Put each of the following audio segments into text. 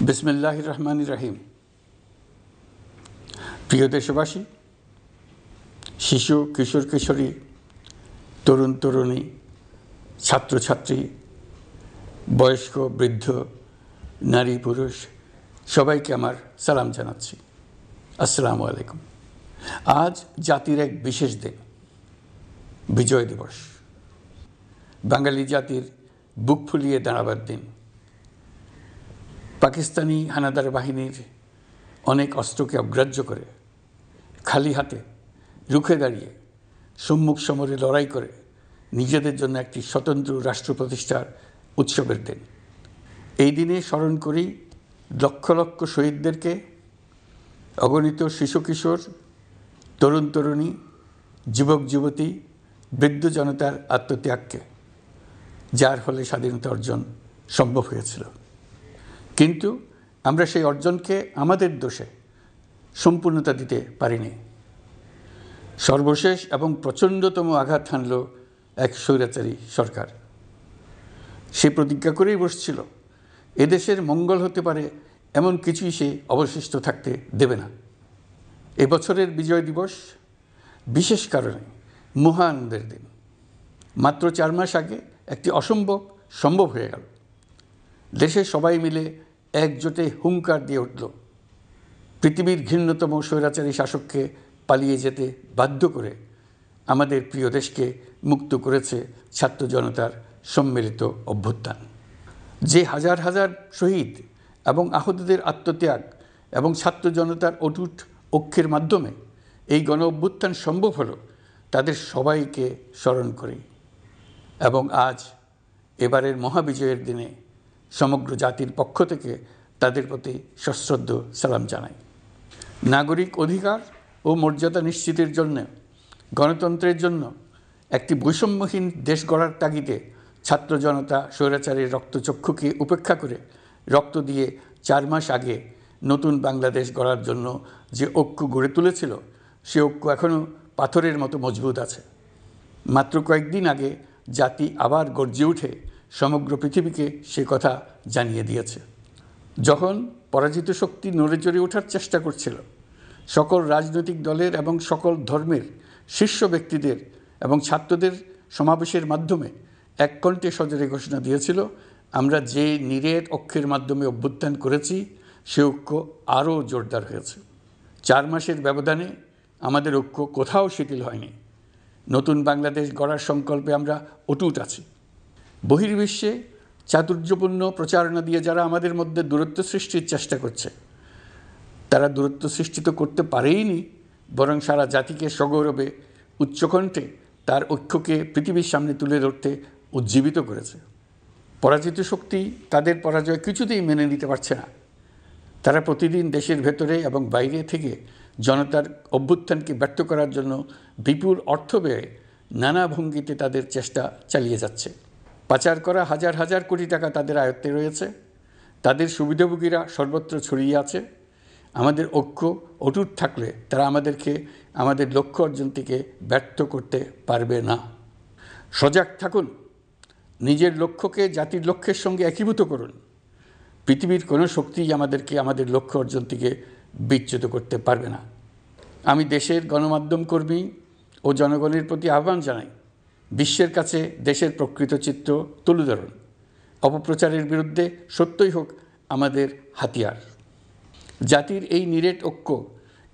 বিসমিল্লাহির রহমানির রহিম। প্রিয় দেশবাসী, শিশু, কিশোর কিশোরী, তরুণ তরুণী, ছাত্রছাত্রী, বয়স্ক বৃদ্ধ, নারী পুরুষ সবাইকে আমার সালাম জানাচ্ছি। আসসালামু আলাইকুম। আজ জাতির এক বিশেষ দিন, বিজয় দিবস। বাঙালি জাতির বুক ফুলিয়ে দাঁড়াবার দিন। পাকিস্তানি হানাদার বাহিনীর অনেক অস্ত্রকে অগ্রাহ্য করে খালি হাতে রুখে দাঁড়িয়ে সম্মুখ সমরে লড়াই করে নিজেদের জন্য একটি স্বতন্ত্র রাষ্ট্র প্রতিষ্ঠার উৎসবের দিন। এই দিনে স্মরণ করি লক্ষ লক্ষ শহীদদেরকে, অগণিত শিশু কিশোর, তরুণ তরুণী, যুবক যুবতী, বৃদ্ধ জনতার আত্মত্যাগকে, যার ফলে স্বাধীনতা অর্জন সম্ভব হয়েছিল। কিন্তু আমরা সেই অর্জনকে আমাদের দোষে সম্পূর্ণতা দিতে পারিনি। সর্বশেষ এবং প্রচণ্ডতম আঘাত হানল এক স্বৈরাচারী সরকার। সে প্রতিজ্ঞা করেই বসছিল, এদেশের মঙ্গল হতে পারে এমন কিছুই সে অবশিষ্ট থাকতে দেবে না। এবছরের বিজয় দিবস বিশেষ কারণে মহানন্দের দিন। মাত্র 4 মাস আগে একটি অসম্ভব সম্ভব হয়ে গেল। দেশের সবাই মিলে একজোটে হুঙ্কার দিয়ে উঠল। পৃথিবীর ঘৃণ্যতম স্বৈরাচারী শাসককে পালিয়ে যেতে বাধ্য করে আমাদের প্রিয় দেশকে মুক্ত করেছে ছাত্র জনতার সম্মিলিত অভ্যুত্থান। যে হাজার হাজার শহীদ এবং আহতদের আত্মত্যাগ এবং ছাত্র জনতার অটুট ঐক্যের মাধ্যমে এই গণ অভ্যুত্থান সম্ভব হলো, তাদের সবাইকে স্মরণ করি এবং আজ এবারের মহাবিজয়ের দিনে সমগ্র জাতির পক্ষ থেকে তাদের প্রতি সশ্রদ্ধ সালাম জানাই। নাগরিক অধিকার ও মর্যাদা নিশ্চিতের জন্য, গণতন্ত্রের জন্য একটি বৈষম্যহীন দেশ গড়ার তাগিদে ছাত্র জনতা স্বৈরাচারের রক্তচক্ষুকে উপেক্ষা করে রক্ত দিয়ে 4 মাস আগে নতুন বাংলাদেশ গড়ার জন্য যে ঐক্য গড়ে তুলেছিল, সে ঐক্য এখনও পাথরের মতো মজবুত আছে। মাত্র কয়েকদিন আগে জাতি আবার গর্জে উঠে সমগ্র পৃথিবীকে সে কথা জানিয়ে দিয়েছে। যখন পরাজিত শক্তি নড়ে চড়ে ওঠার চেষ্টা করছিল, সকল রাজনৈতিক দলের এবং সকল ধর্মের শীর্ষ ব্যক্তিদের এবং ছাত্রদের সমাবেশের মাধ্যমে এক কণ্ঠে সজোরে ঘোষণা দিয়েছিল, আমরা যে নিরেট ঐক্যের মাধ্যমে অভ্যুত্থান করেছি, সে ঐক্য আরও জোরদার হয়েছে। 4 মাসের ব্যবধানে আমাদের ঐক্য কোথাও শিথিল হয়নি। নতুন বাংলাদেশ গড়ার সংকল্পে আমরা অটুট আছি। বহির্বিশ্বে চাতুর্যপূর্ণ প্রচারণা দিয়ে যারা আমাদের মধ্যে দূরত্ব সৃষ্টির চেষ্টা করছে, তারা দূরত্ব সৃষ্টি তো করতে পারেইনি, বরং সারা জাতিকে সগৌরবে উচ্চকণ্ঠে তার ঐক্যকে পৃথিবীর সামনে তুলে ধরতে উজ্জীবিত করেছে। পরাজিত শক্তি তাদের পরাজয় কিছুতেই মেনে নিতে পারছে না। তারা প্রতিদিন দেশের ভেতরে এবং বাইরে থেকে জনতার অভ্যুত্থানকে ব্যর্থ করার জন্য বিপুল অর্থ ব্যয়ে নানা ভঙ্গিতে তাদের চেষ্টা চালিয়ে যাচ্ছে। পাচার করা হাজার হাজার কোটি টাকা তাদের আয়ত্তে রয়েছে। তাদের সুবিধাভোগীরা সর্বত্র ছড়িয়ে আছে। আমাদের ঐক্য অটুট থাকলে তারা আমাদেরকে আমাদের লক্ষ্য অর্জন থেকে ব্যর্থ করতে পারবে না। সজাগ থাকুন, নিজের লক্ষ্যকে জাতির লক্ষ্যের সঙ্গে একীভূত করুন। পৃথিবীর কোনো শক্তিই আমাদেরকে আমাদের লক্ষ্য অর্জন থেকে বিচ্যুত করতে পারবে না। আমি দেশের গণমাধ্যম কর্মী ও জনগণের প্রতি আহ্বান জানাই, বিশ্বের কাছে দেশের প্রকৃত চিত্র তুলে ধরুন। অপপ্রচারের বিরুদ্ধে সত্যই হোক আমাদের হাতিয়ার। জাতির এই নিরেট ঐক্য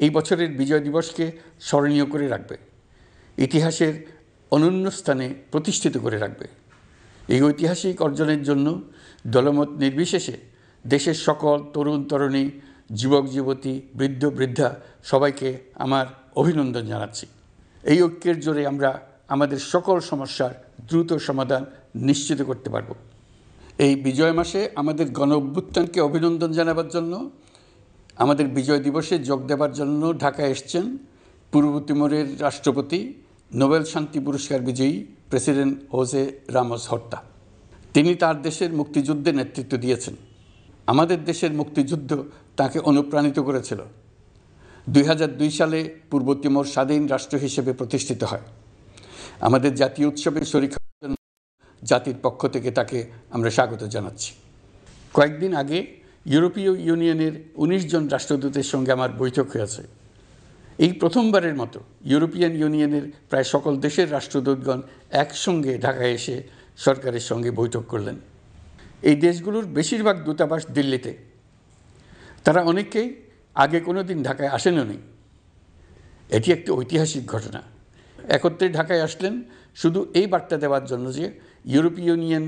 এই বছরের বিজয় দিবসকে স্মরণীয় করে রাখবে, ইতিহাসের অনন্য স্থানে প্রতিষ্ঠিত করে রাখবে। এই ঐতিহাসিক অর্জনের জন্য দলমত নির্বিশেষে দেশের সকল তরুণ তরুণী, যুবক যুবতী, বৃদ্ধ বৃদ্ধা সবাইকে আমার অভিনন্দন জানাচ্ছি। এই ঐক্যের জোরে আমরা আমাদের সকল সমস্যার দ্রুত সমাধান নিশ্চিত করতে পারব। এই বিজয় মাসে আমাদের গণ অভ্যুত্থানকে অভিনন্দন জানাবার জন্য, আমাদের বিজয় দিবসে যোগ দেবার জন্য ঢাকায় এসছেন পূর্ব তিমুরের রাষ্ট্রপতি, নোবেল শান্তি পুরস্কার বিজয়ী প্রেসিডেন্ট হোসে রামোস হর্তা। তিনি তার দেশের মুক্তিযুদ্ধে নেতৃত্ব দিয়েছেন। আমাদের দেশের মুক্তিযুদ্ধ তাকে অনুপ্রাণিত করেছিল। 2002 সালে পূর্ব তিমুর স্বাধীন রাষ্ট্র হিসেবে প্রতিষ্ঠিত হয়। আমাদের জাতীয় উৎসবে শরীক হওয়ার জন্য জাতির পক্ষ থেকে তাকে আমরা স্বাগত জানাচ্ছি। কয়েকদিন আগে ইউরোপীয় ইউনিয়নের ১৯ জন রাষ্ট্রদূতের সঙ্গে আমার বৈঠক হয়েছে। এই প্রথমবারের মতো ইউরোপিয়ান ইউনিয়নের প্রায় সকল দেশের রাষ্ট্রদূতগণ একসঙ্গে ঢাকায় এসে সরকারের সঙ্গে বৈঠক করলেন। এই দেশগুলোর বেশিরভাগ দূতাবাস দিল্লিতে। তারা অনেকেই আগে কোনো দিন ঢাকায় আসেনও নি। এটি একটি ঐতিহাসিক ঘটনা। একত্রে ঢাকায় আসলেন শুধু এই বার্তা দেওয়ার জন্য যে ইউরোপীয় ইউনিয়ন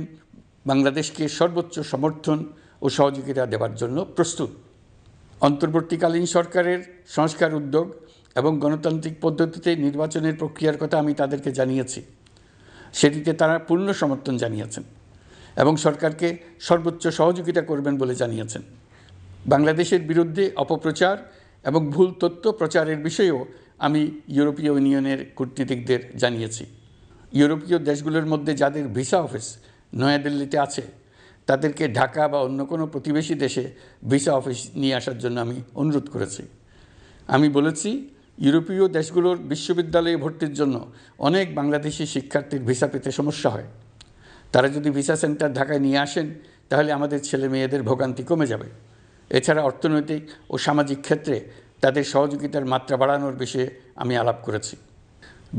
বাংলাদেশকে সর্বোচ্চ সমর্থন ও সহযোগিতা দেওয়ার জন্য প্রস্তুত। অন্তর্বর্তীকালীন সরকারের সংস্কার উদ্যোগ এবং গণতান্ত্রিক পদ্ধতিতে নির্বাচনের প্রক্রিয়ার কথা আমি তাদেরকে জানিয়েছি। সেটিতে তারা পূর্ণ সমর্থন জানিয়েছেন এবং সরকারকে সর্বোচ্চ সহযোগিতা করবেন বলে জানিয়েছেন। বাংলাদেশের বিরুদ্ধে অপপ্রচার এবং ভুল তথ্য প্রচারের বিষয়েও আমি ইউরোপীয় ইউনিয়নের কূটনীতিকদের জানিয়েছি। ইউরোপীয় দেশগুলোর মধ্যে যাদের ভিসা অফিস নয়াদিল্লিতে আছে তাদেরকে ঢাকা বা অন্য কোনো প্রতিবেশী দেশে ভিসা অফিস নিয়ে আসার জন্য আমি অনুরোধ করেছি। আমি বলেছি, ইউরোপীয় দেশগুলোর বিশ্ববিদ্যালয়ে ভর্তির জন্য অনেক বাংলাদেশি শিক্ষার্থীর ভিসা পেতে সমস্যা হয়। তারা যদি ভিসা সেন্টার ঢাকায় নিয়ে আসেন তাহলে আমাদের ছেলে মেয়েদের ভোগান্তি কমে যাবে। এছাড়া অর্থনৈতিক ও সামাজিক ক্ষেত্রে তাদের সহযোগিতার মাত্রা বাড়ানোর বিষয়ে আমি আলাপ করেছি।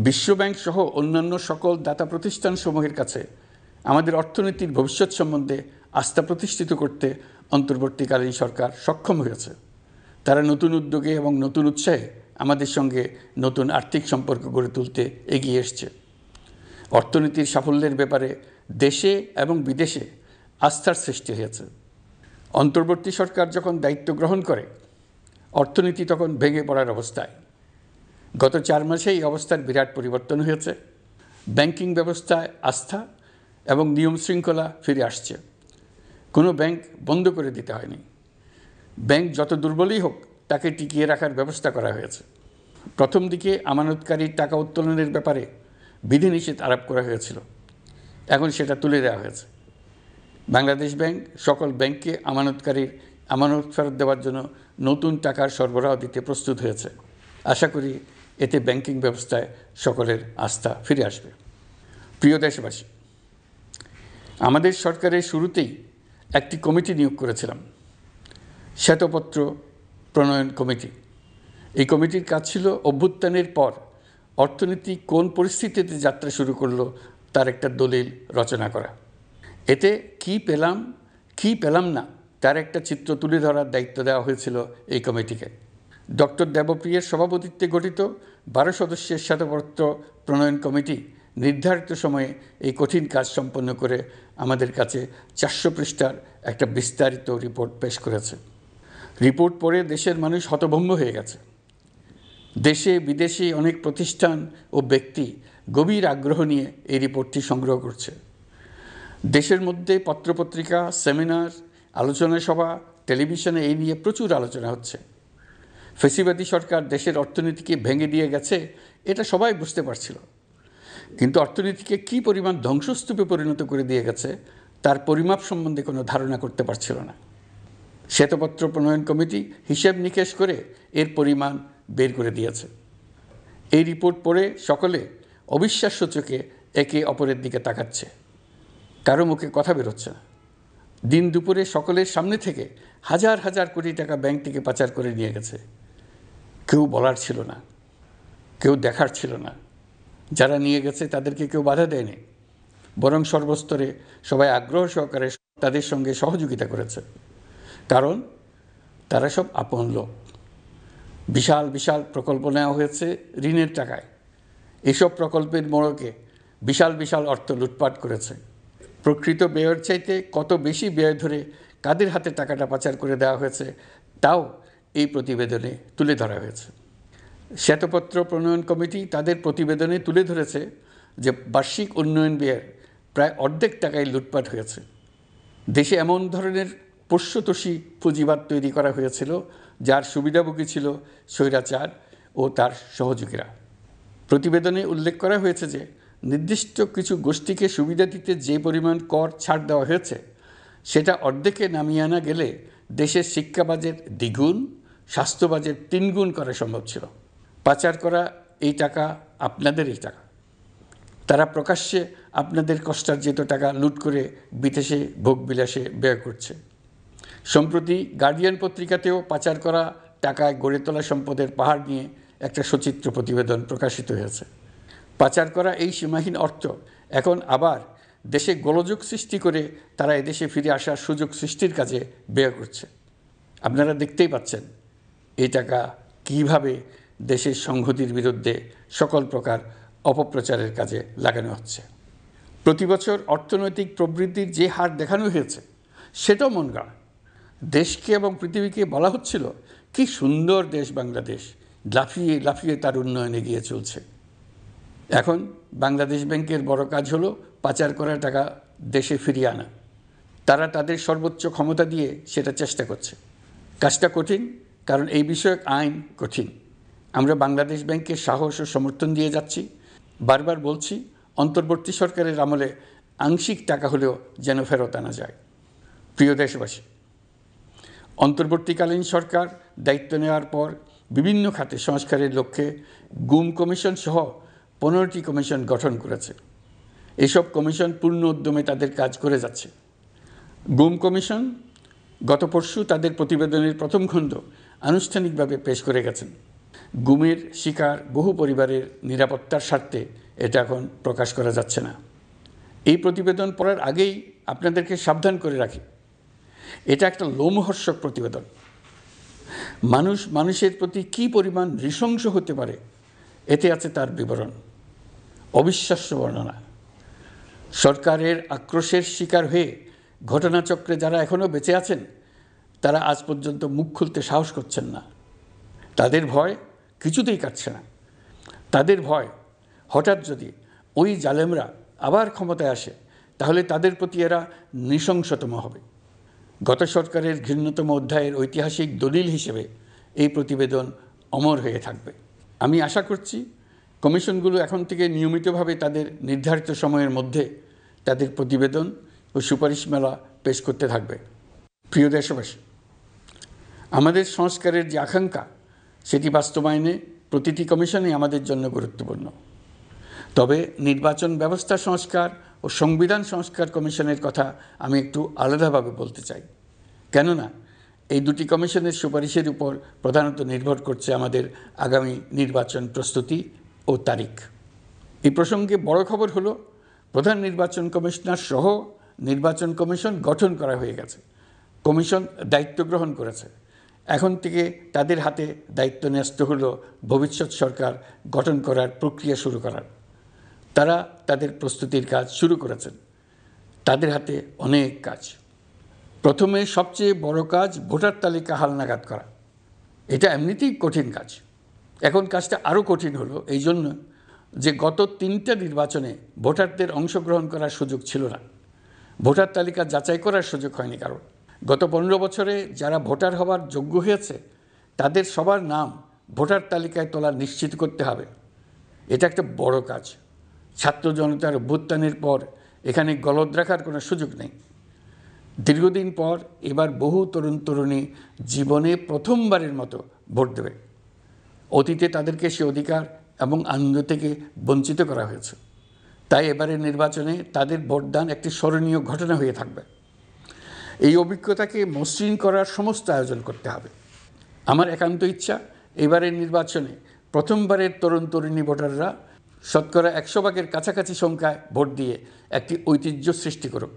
বিশ্বব্যাংক সহ অন্যান্য সকল দাতা প্রতিষ্ঠানসমূহের কাছে আমাদের অর্থনীতির ভবিষ্যৎ সম্বন্ধে আস্থা প্রতিষ্ঠিত করতে অন্তর্বর্তীকালীন সরকার সক্ষম হয়েছে। তারা নতুন উদ্যোগে এবং নতুন উৎসাহে আমাদের সঙ্গে নতুন আর্থিক সম্পর্ক গড়ে তুলতে এগিয়ে এসছে। অর্থনীতির সাফল্যের ব্যাপারে দেশে এবং বিদেশে আস্থার সৃষ্টি হয়েছে। অন্তর্বর্তী সরকার যখন দায়িত্ব গ্রহণ করে অর্থনীতি তখন ভেঙে পড়ার অবস্থায়। গত 4 মাসে এই অবস্থার বিরাট পরিবর্তন হয়েছে। ব্যাংকিং ব্যবস্থায় আস্থা এবং নিয়ম শৃঙ্খলা ফিরে আসছে। কোনো ব্যাংক বন্ধ করে দিতে হয়নি। ব্যাংক যত দুর্বলই হোক তাকে টিকিয়ে রাখার ব্যবস্থা করা হয়েছে। প্রথম দিকে আমানতকারীর টাকা উত্তোলনের ব্যাপারে বিধিনিষেধ আরোপ করা হয়েছিল, এখন সেটা তুলে দেওয়া হয়েছে। বাংলাদেশ ব্যাংক সকল ব্যাংককে আমানতকারীর আমানত ফেরত দেওয়ার জন্য নতুন টাকার সরবরাহ দিতে প্রস্তুত হয়েছে। আশা করি এতে ব্যাংকিং ব্যবস্থায় সকলের আস্থা ফিরে আসবে। প্রিয় দেশবাসী, আমাদের সরকারের শুরুতেই একটি কমিটি নিয়োগ করেছিলাম, শ্বেতপত্র প্রণয়ন কমিটি। এই কমিটির কাজ ছিল অভ্যুত্থানের পর অর্থনীতি কোন পরিস্থিতিতে যাত্রা শুরু করলো তার একটা দলিল রচনা করা। এতে কি পেলাম না তার একটা চিত্র তুলে ধরার দায়িত্ব দেওয়া হয়েছিল এই কমিটিকে। ডক্টর দেবপ্রিয়ের সভাপতিত্বে গঠিত 12 সদস্যের শ্বেতপত্র প্রণয়ন কমিটি নির্ধারিত সময়ে এই কঠিন কাজ সম্পন্ন করে আমাদের কাছে 400 পৃষ্ঠার একটা বিস্তারিত রিপোর্ট পেশ করেছে। রিপোর্ট পড়ে দেশের মানুষ হতভম্ব হয়ে গেছে। দেশে বিদেশে অনেক প্রতিষ্ঠান ও ব্যক্তি গভীর আগ্রহ নিয়ে এই রিপোর্টটি সংগ্রহ করছে। দেশের মধ্যে পত্রপত্রিকা, সেমিনার, আলোচনা সভা, টেলিভিশনে এই নিয়ে প্রচুর আলোচনা হচ্ছে। ফ্যাসিবাদী সরকার দেশের অর্থনীতিকে ভেঙে দিয়ে গেছে এটা সবাই বুঝতে পারছিল, কিন্তু অর্থনীতিকে কী পরিমাণ ধ্বংসস্তূপে পরিণত করে দিয়ে গেছে তার পরিমাপ সম্বন্ধে কোনো ধারণা করতে পারছিল না। শ্বেতপত্র প্রণয়ন কমিটি হিসেব নিকেশ করে এর পরিমাণ বের করে দিয়েছে। এই রিপোর্ট পড়ে সকলে অবিশ্বাস্য চোখে একে অপরের দিকে তাকাচ্ছে। কারো মুখে কথা বেরোচ্ছে না। দিন দুপুরে সকলের সামনে থেকে হাজার হাজার কোটি টাকা ব্যাংক থেকে পাচার করে নিয়ে গেছে। কেউ বলার ছিল না, কেউ দেখার ছিল না। যারা নিয়ে গেছে তাদেরকে কেউ বাধা দেয়নি, বরং সর্বস্তরে সবাই আগ্রহ সহকারে তাদের সঙ্গে সহযোগিতা করেছে। কারণ তারা সব আপন লোক। বিশাল বিশাল প্রকল্প নেওয়া হয়েছে ঋণের টাকায়। এসব প্রকল্পের মোড়কে বিশাল বিশাল অর্থ লুটপাট করেছে। প্রকৃত ব্যয়ের চাইতে কত বেশি ব্যয় ধরে কাদের হাতে টাকাটা পাচার করে দেওয়া হয়েছে তাও এই প্রতিবেদনে তুলে ধরা হয়েছে। শ্বেতপত্র প্রণয়ন কমিটি তাদের প্রতিবেদনে তুলে ধরেছে যে বার্ষিক উন্নয়ন ব্যয়ের প্রায় অর্ধেক টাকায় লুটপাট হয়েছে। দেশে এমন ধরনের পোষ্যতোষী পুঁজিবাদ তৈরি করা হয়েছিল যার সুবিধাভোগী ছিল স্বৈরাচার ও তার সহযোগীরা। প্রতিবেদনে উল্লেখ করা হয়েছে যে নির্দিষ্ট কিছু গোষ্ঠীকে সুবিধা দিতে যে পরিমাণ কর ছাড় দেওয়া হয়েছে সেটা অর্ধেকে নামিয়ে আনা গেলে দেশের শিক্ষা বাজেট দ্বিগুণ, স্বাস্থ্য বাজেট 3 গুণ করা সম্ভব ছিল। পাচার করা এই টাকা আপনাদেরই টাকা। তারা প্রকাশ্যে আপনাদের কষ্টার্জিত টাকা লুট করে বিদেশে ভোগবিলাসে ব্যয় করছে। সম্প্রতি গার্ডিয়ান পত্রিকাতেও পাচার করা টাকায় গড়ে তোলা সম্পদের পাহাড় নিয়ে একটা সচিত্র প্রতিবেদন প্রকাশিত হয়েছে। পাচার করা এই সীমাহীন অর্থ এখন আবার দেশে গোলযোগ সৃষ্টি করে তারা এদেশে ফিরে আসার সুযোগ সৃষ্টির কাজে ব্যয় করছে। আপনারা দেখতেই পাচ্ছেন এই টাকা কীভাবে দেশের সংহতির বিরুদ্ধে সকল প্রকার অপপ্রচারের কাজে লাগানো হচ্ছে। প্রতি বছর অর্থনৈতিক প্রবৃদ্ধির যে হার দেখানো হয়েছে সেটাও মন গড়া। দেশকে এবং পৃথিবীকে বলা হচ্ছিল কি সুন্দর দেশ বাংলাদেশ, লাফিয়ে লাফিয়ে তার উন্নয়নে এগিয়ে চলছে। এখন বাংলাদেশ ব্যাংকের বড় কাজ হলো পাচার করা টাকা দেশে ফিরিয়ে আনা। তারা তাদের সর্বোচ্চ ক্ষমতা দিয়ে সেটা চেষ্টা করছে। কাজটা কঠিন, কারণ এই বিষয়ক আইন কঠিন। আমরা বাংলাদেশ ব্যাংকে সাহস ও সমর্থন দিয়ে যাচ্ছি। বারবার বলছি, অন্তর্বর্তী সরকারের আমলে আংশিক টাকা হলেও যেন ফেরত আনা যায়। প্রিয় দেশবাসী, অন্তর্বর্তীকালীন সরকার দায়িত্ব নেওয়ার পর বিভিন্ন খাতে সংস্কারের লক্ষ্যে গুম কমিশন সহ 15টি কমিশন গঠন করেছে। এসব কমিশন পূর্ণ উদ্যমে তাদের কাজ করে যাচ্ছে। গুম কমিশন গত পরশু তাদের প্রতিবেদনের প্রথম খণ্ড আনুষ্ঠানিকভাবে পেশ করে গেছেন। গুমের শিকার বহু পরিবারের নিরাপত্তার স্বার্থে এটা এখন প্রকাশ করা যাচ্ছে না। এই প্রতিবেদন পড়ার আগেই আপনাদেরকে সাবধান করে রাখি, এটা একটা লোমহর্ষক প্রতিবেদন। মানুষ মানুষের প্রতি কী পরিমাণ নৃশংস হতে পারে এতে আছে তার বিবরণ। অবিশ্বাস্য বর্ণনা। সরকারের আক্রোশের শিকার হয়ে ঘটনাচক্রে যারা এখনও বেঁচে আছেন তারা আজ পর্যন্ত মুখ খুলতে সাহস করছেন না। তাদের ভয় কিছুতেই কাটছে না। তাদের ভয় হঠাৎ যদি ওই জালেমরা আবার ক্ষমতায় আসে তাহলে তাদের প্রতি এরা নৃশংসতম হবে। গত সরকারের ঘৃণ্যতম অধ্যায়ের ঐতিহাসিক দলিল হিসেবে এই প্রতিবেদন অমর হয়ে থাকবে। আমি আশা করছি কমিশনগুলো এখন থেকে নিয়মিতভাবে তাদের নির্ধারিত সময়ের মধ্যে তাদের প্রতিবেদন ও সুপারিশমালা পেশ করতে থাকবে। প্রিয় দেশবাসী, আমাদের সংস্কারের যে আকাঙ্ক্ষা সেটি বাস্তবায়নে প্রতিটি কমিশনই আমাদের জন্য গুরুত্বপূর্ণ। তবে নির্বাচন ব্যবস্থা সংস্কার ও সংবিধান সংস্কার কমিশনের কথা আমি একটু আলাদাভাবে বলতে চাই। কেননা এই দুটি কমিশনের সুপারিশের উপর প্রধানত নির্ভর করছে আমাদের আগামী নির্বাচন প্রস্তুতি ও তারিখ। এই প্রসঙ্গে বড় খবর হলো, প্রধান নির্বাচন কমিশনার সহ নির্বাচন কমিশন গঠন করা হয়ে গেছে। কমিশন দায়িত্ব গ্রহণ করেছে। এখন থেকে তাদের হাতে দায়িত্ব ন্যস্ত হলো ভবিষ্যৎ সরকার গঠন করার প্রক্রিয়া শুরু করার। তারা তাদের প্রস্তুতির কাজ শুরু করেছেন। তাদের হাতে অনেক কাজ। প্রথমে সবচেয়ে বড় কাজ ভোটার তালিকা হালনাগাদ করা। এটা এমনিতেই কঠিন কাজ। এখন কাজটা আরও কঠিন হলো এই জন্য যে গত 3টা নির্বাচনে ভোটারদের অংশগ্রহণ করার সুযোগ ছিল না। ভোটার তালিকা যাচাই করার সুযোগ হয়নি কারণ। গত 15 বছরে যারা ভোটার হওয়ার যোগ্য হয়েছে তাদের সবার নাম ভোটার তালিকায় তোলা নিশ্চিত করতে হবে। এটা একটা বড় কাজ। ছাত্র জনতার অভ্যুত্থানের পর এখানে গলদ রাখার কোনো সুযোগ নেই। দীর্ঘদিন পর এবার বহু তরুণ তরুণী জীবনে প্রথমবারের মতো ভোট দেবে। অতীতে তাদেরকে সে অধিকার এবং আনন্দ থেকে বঞ্চিত করা হয়েছে। তাই এবারের নির্বাচনে তাদের ভোটদান একটি স্মরণীয় ঘটনা হয়ে থাকবে। এই অভিজ্ঞতাকে মসৃণ করার সমস্ত আয়োজন করতে হবে। আমার একান্ত ইচ্ছা এবারের নির্বাচনে প্রথমবারের তরুণ তরুণী ভোটাররা শতকরা 100 ভাগের কাছাকাছি সংখ্যায় ভোট দিয়ে একটি ঐতিহ্য সৃষ্টি করুক।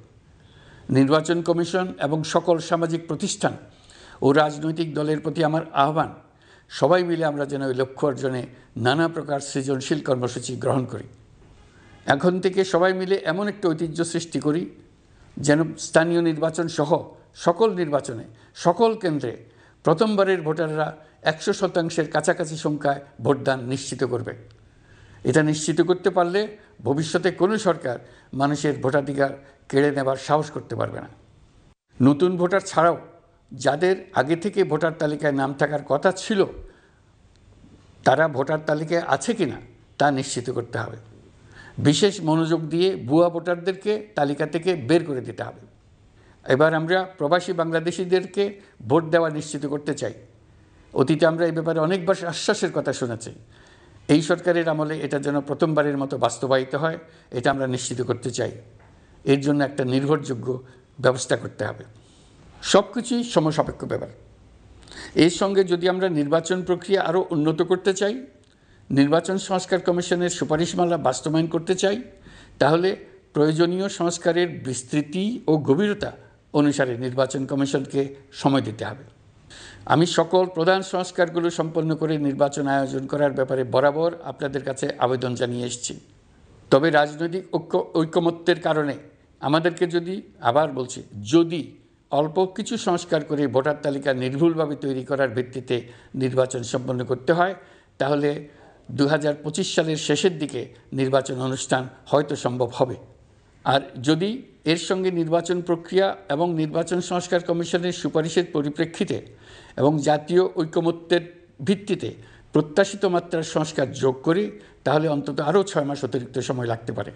নির্বাচন কমিশন এবং সকল সামাজিক প্রতিষ্ঠান ও রাজনৈতিক দলের প্রতি আমার আহ্বান, সবাই মিলে আমরা যেন ওই লক্ষ্য অর্জনে নানা প্রকার সৃজনশীল কর্মসূচি গ্রহণ করি। এখন থেকে সবাই মিলে এমন একটা ঐতিহ্য সৃষ্টি করি যেন স্থানীয় নির্বাচন সহ সকল নির্বাচনে সকল কেন্দ্রে প্রথমবারের ভোটাররা 100% কাছাকাছি সংখ্যায় ভোটদান নিশ্চিত করবে। এটা নিশ্চিত করতে পারলে ভবিষ্যতে কোনো সরকার মানুষের ভোটাধিকার কেড়ে নেবার সাহস করতে পারবে না। নতুন ভোটার ছাড়াও যাদের আগে থেকে ভোটার তালিকায় নাম থাকার কথা ছিল তারা ভোটার তালিকায় আছে কিনা তা নিশ্চিত করতে হবে। বিশেষ মনোযোগ দিয়ে ভুয়া ভোটারদেরকে তালিকা থেকে বের করে দিতে হবে। এবার আমরা প্রবাসী বাংলাদেশিদেরকে ভোট দেওয়া নিশ্চিত করতে চাই। অতীতে আমরা এই ব্যাপারে অনেকবার আশ্বাসের কথা শুনেছি। এই সরকারের আমলে এটা যেন প্রথমবারের মতো বাস্তবায়িত হয়, এটা আমরা নিশ্চিত করতে চাই। এর জন্য একটা নির্ভরযোগ্য ব্যবস্থা করতে হবে। সব কিছুই সমসাপেক্ষ ব্যাপার। এর সঙ্গে যদি আমরা নির্বাচন প্রক্রিয়া আরও উন্নত করতে চাই, নির্বাচন সংস্কার কমিশনের সুপারিশমালা বাস্তবায়ন করতে চাই, তাহলে প্রয়োজনীয় সংস্কারের বিস্তৃতি ও গভীরতা অনুসারে নির্বাচন কমিশনকে সময় দিতে হবে। আমি সকল প্রধান সংস্কারগুলো সম্পন্ন করে নির্বাচন আয়োজন করার ব্যাপারে বরাবর আপনাদের কাছে আবেদন জানিয়ে এসেছি। তবে রাজনৈতিক ঐকমত্যের কারণে আমাদেরকে যদি অল্প কিছু সংস্কার করে ভোটার তালিকা নির্ভুলভাবে তৈরি করার ভিত্তিতে নির্বাচন সম্পন্ন করতে হয়, তাহলে 2025 সালের শেষের দিকে নির্বাচন অনুষ্ঠান হয়তো সম্ভব হবে। আর যদি এর সঙ্গে নির্বাচন প্রক্রিয়া এবং নির্বাচন সংস্কার কমিশনের সুপারিশের পরিপ্রেক্ষিতে এবং জাতীয় ঐকমত্যের ভিত্তিতে প্রত্যাশিত মাত্রার সংস্কার যোগ করি, তাহলে অন্তত আরও 6 মাস অতিরিক্ত সময় লাগতে পারে।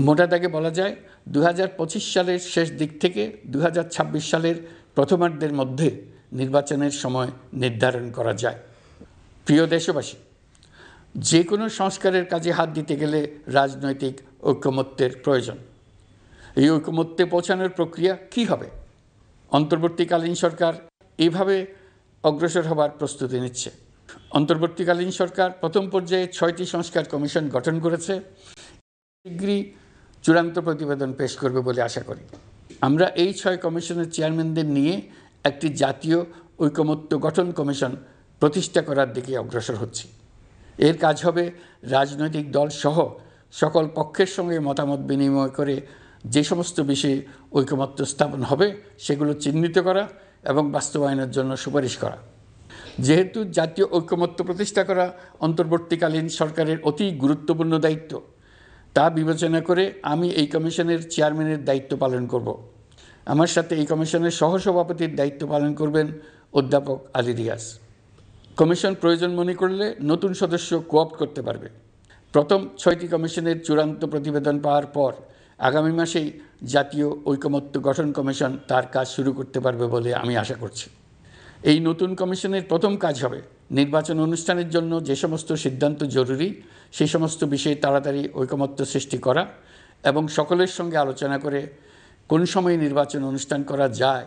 মোটা দাগে বলা যায় 2025 সালের শেষ দিক থেকে 2026 সালের প্রথমার্ধের মধ্যে নির্বাচনের সময় নির্ধারণ করা যায়। প্রিয় দেশবাসী, যে কোনো সংস্কারের কাজে হাত দিতে গেলে রাজনৈতিক ঐকমত্যের প্রয়োজন। এই ঐকমত্যে পৌঁছানোর প্রক্রিয়া কী হবে? অন্তর্বর্তীকালীন সরকার এইভাবে অগ্রসর হবার প্রস্তুতি নিচ্ছে। অন্তর্বর্তীকালীন সরকার প্রথম পর্যায়ে 6টি সংস্কার কমিশন গঠন করেছে। শীঘ্রই চূড়ান্ত প্রতিবেদন পেশ করবে বলে আশা করি। আমরা এই 6 কমিশনের চেয়ারম্যানদের নিয়ে একটি জাতীয় ঐকমত্য গঠন কমিশন প্রতিষ্ঠা করার দিকে অগ্রসর হচ্ছি। এর কাজ হবে রাজনৈতিক দল সহ সকল পক্ষের সঙ্গে মতামত বিনিময় করে যে সমস্ত বিষয়ে ঐকমত্য স্থাপন হবে সেগুলো চিহ্নিত করা এবং বাস্তবায়নের জন্য সুপারিশ করা। যেহেতু জাতীয় ঐকমত্য প্রতিষ্ঠা করা অন্তর্বর্তীকালীন সরকারের অতি গুরুত্বপূর্ণ দায়িত্ব, তা বিবেচনা করে আমি এই কমিশনের চেয়ারম্যানের দায়িত্ব পালন করব। আমার সাথে এই কমিশনের সহসভাপতির দায়িত্ব পালন করবেন অধ্যাপক আলী রিয়াজ। কমিশন প্রয়োজন মনে করলে নতুন সদস্য কোঅপ্ট করতে পারবে। প্রথম 6টি কমিশনের চূড়ান্ত প্রতিবেদন পাওয়ার পর আগামী মাসেই জাতীয় ঐকমত্য গঠন কমিশন তার কাজ শুরু করতে পারবে বলে আমি আশা করছি। এই নতুন কমিশনের প্রথম কাজ হবে নির্বাচন অনুষ্ঠানের জন্য যে সমস্ত সিদ্ধান্ত জরুরি সেই সমস্ত বিষয়ে তাড়াতাড়ি ঐকমত্য সৃষ্টি করা এবং সকলের সঙ্গে আলোচনা করে কোন সময়ে নির্বাচন অনুষ্ঠান করা যায়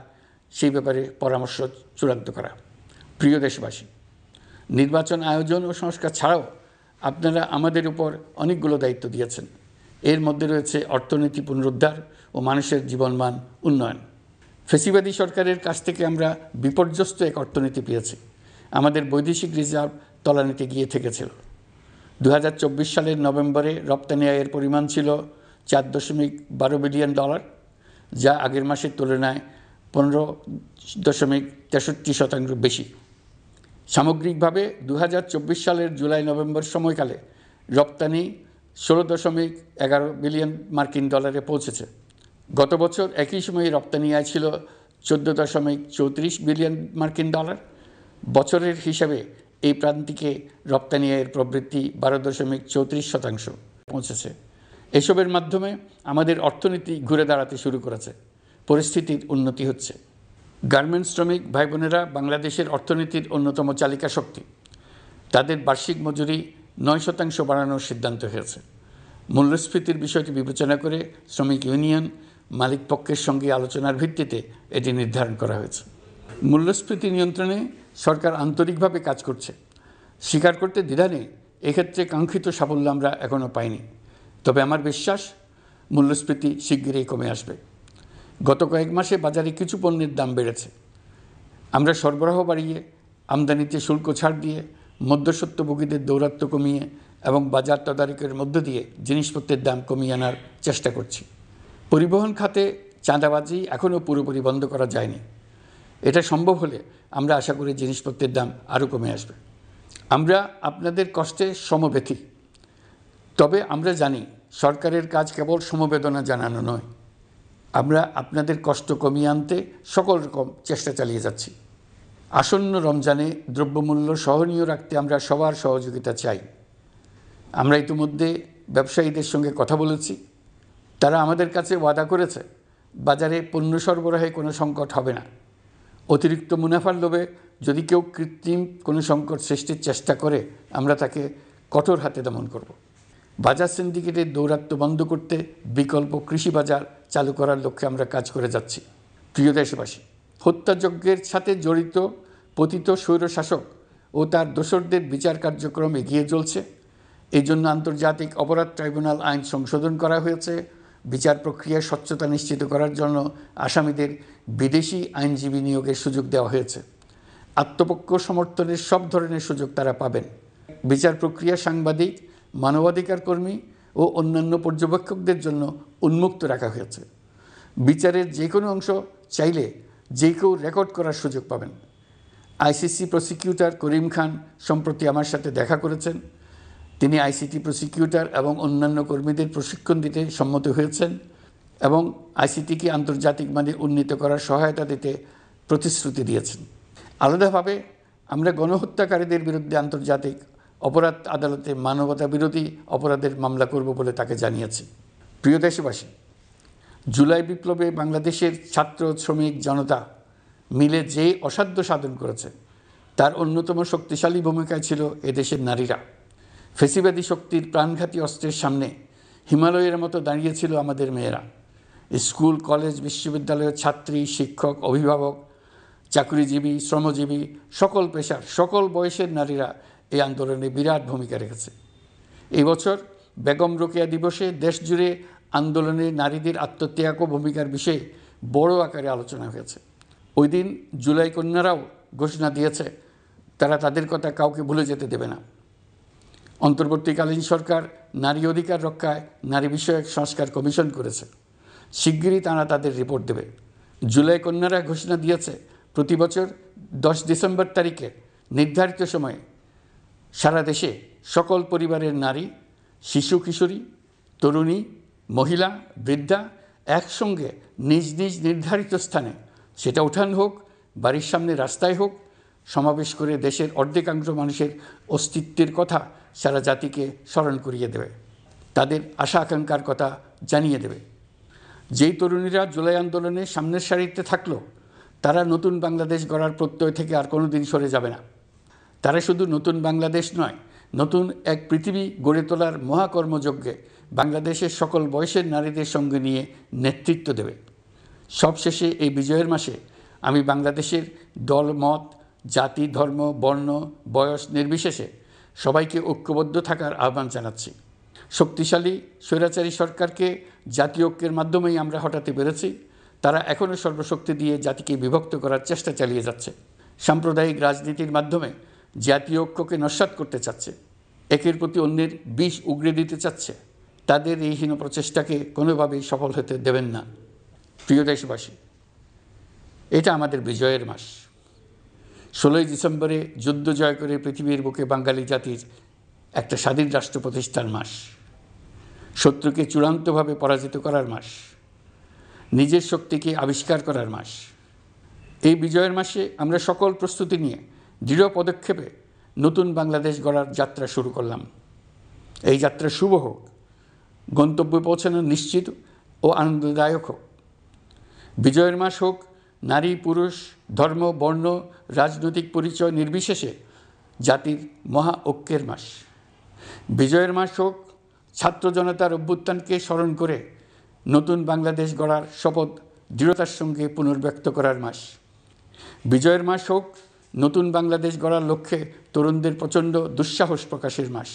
সেই ব্যাপারে পরামর্শ চূড়ান্ত করা। প্রিয় দেশবাসী, নির্বাচন আয়োজন ও সংস্কার ছাড়াও আপনারা আমাদের উপর অনেকগুলো দায়িত্ব দিয়েছেন। এর মধ্যে রয়েছে অর্থনীতি পুনরুদ্ধার ও মানুষের জীবনমান উন্নয়ন। ফ্যাসিবাদী সরকারের কাছ থেকে আমরা বিপর্যস্ত এক অর্থনীতি পেয়েছি। আমাদের বৈদেশিক রিজার্ভ তলানিতে গিয়ে থেকেছিল। 2024 সালের নভেম্বরে রপ্তানি আয়ের পরিমাণ ছিল $4.12 বিলিয়ন, যা আগের মাসের তুলনায় 15.63% বেশি। সামগ্রিকভাবে 2024 সালের জুলাই নভেম্বর সময়কালে রপ্তানি $16.11 বিলিয়ন পৌঁছেছে। গত বছর একই সময়ে রপ্তানি আয় ছিল $14.34 বিলিয়ন। বছরের হিসাবে এই প্রান্তিকে রপ্তানি আয়ের প্রবৃদ্ধি 12.34% পৌঁছেছে। এসবের মাধ্যমে আমাদের অর্থনীতি ঘুরে দাঁড়াতে শুরু করেছে, পরিস্থিতির উন্নতি হচ্ছে। গার্মেন্টস শ্রমিক ভাই বোনেরা বাংলাদেশের অর্থনীতির অন্যতম চালিকা শক্তি। তাদের বার্ষিক মজুরি 9% বাড়ানোর সিদ্ধান্ত হয়েছে। মূল্যস্ফীতির বিষয়টি বিবেচনা করে শ্রমিক ইউনিয়ন মালিক পক্ষের সঙ্গে আলোচনার ভিত্তিতে এটি নির্ধারণ করা হয়েছে। মূল্যস্ফীতি নিয়ন্ত্রণে সরকার আন্তরিকভাবে কাজ করছে, স্বীকার করতে দ্বিধা নেই। এক্ষেত্রে কাঙ্ক্ষিত সাফল্য আমরা এখনও পাইনি, তবে আমার বিশ্বাস মূল্যস্ফীতি শিগগিরই কমে আসবে। গত কয়েক মাসে বাজারে কিছু পণ্যের দাম বেড়েছে। আমরা সরবরাহ বাড়িয়ে, আমদানিতে শুল্ক ছাড় দিয়ে, মধ্যস্বত্বভোগীদের দৌরাত্ম্য কমিয়ে এবং বাজার তদারকির মধ্য দিয়ে জিনিসপত্রের দাম কমিয়ে আনার চেষ্টা করছি। পরিবহন খাতে চাঁদাবাজি এখনও পুরোপুরি বন্ধ করা যায়নি। এটা সম্ভব হলে আমরা আশা করি জিনিসপত্রের দাম আরও কমে আসবে। আমরা আপনাদের কষ্টে সমব্যথী, তবে আমরা জানি সরকারের কাজ কেবল সমবেদনা জানানো নয়। আমরা আপনাদের কষ্ট কমিয়ে আনতে সকল রকম চেষ্টা চালিয়ে যাচ্ছি। আসন্ন রমজানে দ্রব্যমূল্য সহনীয় রাখতে আমরা সবার সহযোগিতা চাই। আমরা ইতিমধ্যে ব্যবসায়ীদের সঙ্গে কথা বলেছি। তারা আমাদের কাছে ওয়াদা করেছে বাজারে পণ্য সরবরাহে কোনো সংকট হবে না। অতিরিক্ত মুনাফার লোভে যদি কেউ কৃত্রিম কোনো সংকট সৃষ্টির চেষ্টা করে, আমরা তাকে কঠোর হাতে দমন করব। বাজার সিন্ডিকেটের দৌরাত্ম্য বন্ধ করতে বিকল্প কৃষি বাজার চালু করার লক্ষ্যে আমরা কাজ করে যাচ্ছি। প্রিয় দেশবাসী, হত্যাযজ্ঞের সাথে জড়িত পতিত স্বৈরশাসক ও তার দোসরদের বিচার কার্যক্রম এগিয়ে চলছে। এই জন্য আন্তর্জাতিক অপরাধ ট্রাইব্যুনাল আইন সংশোধন করা হয়েছে। বিচার প্রক্রিয়ার স্বচ্ছতা নিশ্চিত করার জন্য আসামিদের বিদেশি আইনজীবী নিয়োগের সুযোগ দেওয়া হয়েছে। আত্মপক্ষ সমর্থনের সব ধরনের সুযোগ তারা পাবেন। বিচার প্রক্রিয়া সাংবাদিক, মানবাধিকার কর্মী ও অন্যান্য পর্যবেক্ষকদের জন্য উন্মুক্ত রাখা হয়েছে। বিচারের যে কোনো অংশ চাইলে যে কেউ রেকর্ড করার সুযোগ পাবেন। আইসিসি প্রসিকিউটর করিম খান সম্প্রতি আমার সাথে দেখা করেছেন। তিনি আইসিটি প্রসিকিউটর এবং অন্যান্য কর্মীদের প্রশিক্ষণ দিতে সম্মত হয়েছেন এবং আইসিটিকে আন্তর্জাতিক মানে উন্নীত করার সহায়তা দিতে প্রতিশ্রুতি দিয়েছেন। আলাদাভাবে আমরা গণহত্যাকারীদের বিরুদ্ধে আন্তর্জাতিক অপরাধ আদালতে মানবতা বিরোধী অপরাধের মামলা করব বলে তাকে জানিয়েছি। প্রিয় দেশবাসী, জুলাই বিপ্লবে বাংলাদেশের ছাত্র, শ্রমিক, জনতা মিলে যে অসাধ্য সাধন করেছে তার অন্যতম শক্তিশালী ভূমিকায় ছিল এদেশের নারীরা। ফেসিবাদী শক্তির প্রাণঘাতী অস্ত্রের সামনে হিমালয়ের মতো দাঁড়িয়েছিল আমাদের মেয়েরা। স্কুল, কলেজ, বিশ্ববিদ্যালয়ের ছাত্রী, শিক্ষক, অভিভাবক, চাকরিজীবী, শ্রমজীবী, সকল পেশার, সকল বয়সের নারীরা এই আন্দোলনে বিরাট ভূমিকা রেখেছে। এই বছর বেগম রোকেয়া দিবসে দেশজুড়ে আন্দোলনে নারীদের আত্মত্যাগ ও ভূমিকার বিষয়ে বড় আকারে আলোচনা হয়েছে। ওই দিন জুলাই কন্যারাও ঘোষণা দিয়েছে তারা তাদের কথা কাউকে ভুলে যেতে দেবে না। অন্তর্বর্তীকালীন সরকার নারী অধিকার রক্ষায় নারী বিষয়ক সংস্কার কমিশন করেছে। শিগগিরই তারা তাদের রিপোর্ট দেবে। জুলাই কন্যারা ঘোষণা দিয়েছে প্রতি বছর 10 ডিসেম্বর তারিখে নির্ধারিত সময়ে সারা দেশে সকল পরিবারের নারী, শিশু, কিশোরী, তরুণী, মহিলা, বৃদ্ধা একসঙ্গে নিজ নিজ নির্ধারিত স্থানে, সেটা উঠান হোক, বাড়ির সামনে রাস্তায় হোক, সমাবেশ করে দেশের অর্ধেকাংশ মানুষের অস্তিত্বের কথা সারা জাতিকে স্মরণ করিয়ে দেবে, তাদের আশা আকাঙ্ক্ষার কথা জানিয়ে দেবে। যেই তরুণীরা জুলাই আন্দোলনে সামনের সারিতে থাকলো তারা নতুন বাংলাদেশ গড়ার প্রত্যয় থেকে আর কোনো দিন সরে যাবে না। তারা শুধু নতুন বাংলাদেশ নয়, নতুন এক পৃথিবী গড়ে তোলার মহাকর্মযজ্ঞে বাংলাদেশের সকল বয়সের নারীদের সঙ্গে নিয়ে নেতৃত্ব দেবে। সবশেষে এই বিজয়ের মাসে আমি বাংলাদেশের দল, মত, জাতি, ধর্ম, বর্ণ, বয়স নির্বিশেষে সবাইকে ঐক্যবদ্ধ থাকার আহ্বান জানাচ্ছি। শক্তিশালী স্বৈরাচারী সরকারকে জাতীয় ঐক্যের মাধ্যমেই আমরা হটাতে পেরেছি। তারা এখনও সর্বশক্তি দিয়ে জাতিকে বিভক্ত করার চেষ্টা চালিয়ে যাচ্ছে। সাম্প্রদায়িক রাজনীতির মাধ্যমে জাতীয় ঐক্যকে নস্যাৎ করতে চাচ্ছে, একের প্রতি অন্যের বিষ উগড়ে দিতে চাচ্ছে। তাদের এই হীন প্রচেষ্টাকে কোনোভাবেই সফল হতে দেবেন না। প্রিয় দেশবাসী, এটা আমাদের বিজয়ের মাস। 16ই ডিসেম্বরে যুদ্ধ জয় করে পৃথিবীর বুকে বাঙালি জাতির একটা স্বাধীন রাষ্ট্র প্রতিষ্ঠার মাস, শত্রুকে চূড়ান্তভাবে পরাজিত করার মাস, নিজের শক্তিকে আবিষ্কার করার মাস। এই বিজয়ের মাসে আমরা সকল প্রস্তুতি নিয়ে দৃঢ় পদক্ষেপে নতুন বাংলাদেশ গড়ার যাত্রা শুরু করলাম। এই যাত্রা শুভ হোক, গন্তব্যে পৌঁছানো নিশ্চিত ও আনন্দদায়ক হোক। বিজয়ের মাস হোক নারী, পুরুষ, ধর্ম, বর্ণ, রাজনৈতিক পরিচয় নির্বিশেষে জাতির মহা ঐক্যের মাস। বিজয়ের মাস হোক ছাত্র জনতার অভ্যুত্থানকে স্মরণ করে নতুন বাংলাদেশ গড়ার শপথ দৃঢ়তার সঙ্গে পুনর্ব্যক্ত করার মাস। বিজয়ের মাস হোক নতুন বাংলাদেশ গড়ার লক্ষ্যে তরুণদের প্রচণ্ড দুঃসাহস প্রকাশের মাস।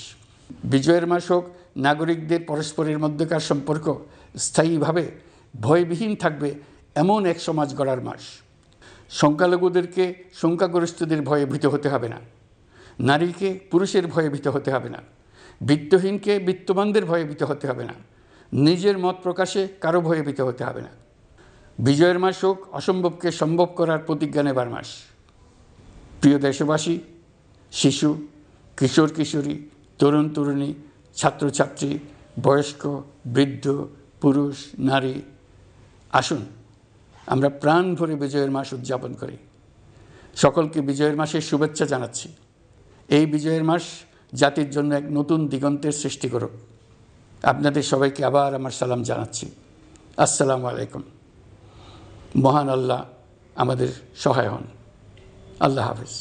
বিজয়ের মাস হোক নাগরিকদের পরস্পরের মধ্যকার সম্পর্ক স্থায়ীভাবে ভয়বিহীন থাকবে এমন এক সমাজ গড়ার মাস। সংখ্যালঘুদেরকে সংখ্যাগরিষ্ঠদের ভয়ে ভীত হতে হবে না, নারীকে পুরুষের ভয়ে ভীত হতে হবে না, বিত্তহীনকে বিত্তবানদের ভয়ে ভীত হতে হবে না, নিজের মত প্রকাশে কারো ভয়ে ভীত হতে হবে না। বিজয়ের মাস হোক অসম্ভবকে সম্ভব করার প্রতিজ্ঞা নেবার মাস। প্রিয় দেশবাসী, শিশু, কিশোর কিশোরী, তরুণ তরুণী, ছাত্রছাত্রী, বয়স্ক, বৃদ্ধ, পুরুষ, নারী, আসুন আমরা প্রাণ ভরে বিজয়ের মাস উদযাপন করি। সকলকে বিজয়ের মাসের শুভেচ্ছা জানাচ্ছি। এই বিজয়ের মাস জাতির জন্য এক নতুন দিগন্তের সৃষ্টি করুক। আপনাদের সবাইকে আবার আমার সালাম জানাচ্ছি। আসসালামু আলাইকুম। মহান আল্লাহ আমাদের সহায় হন। আল্লাহ হাফেজ।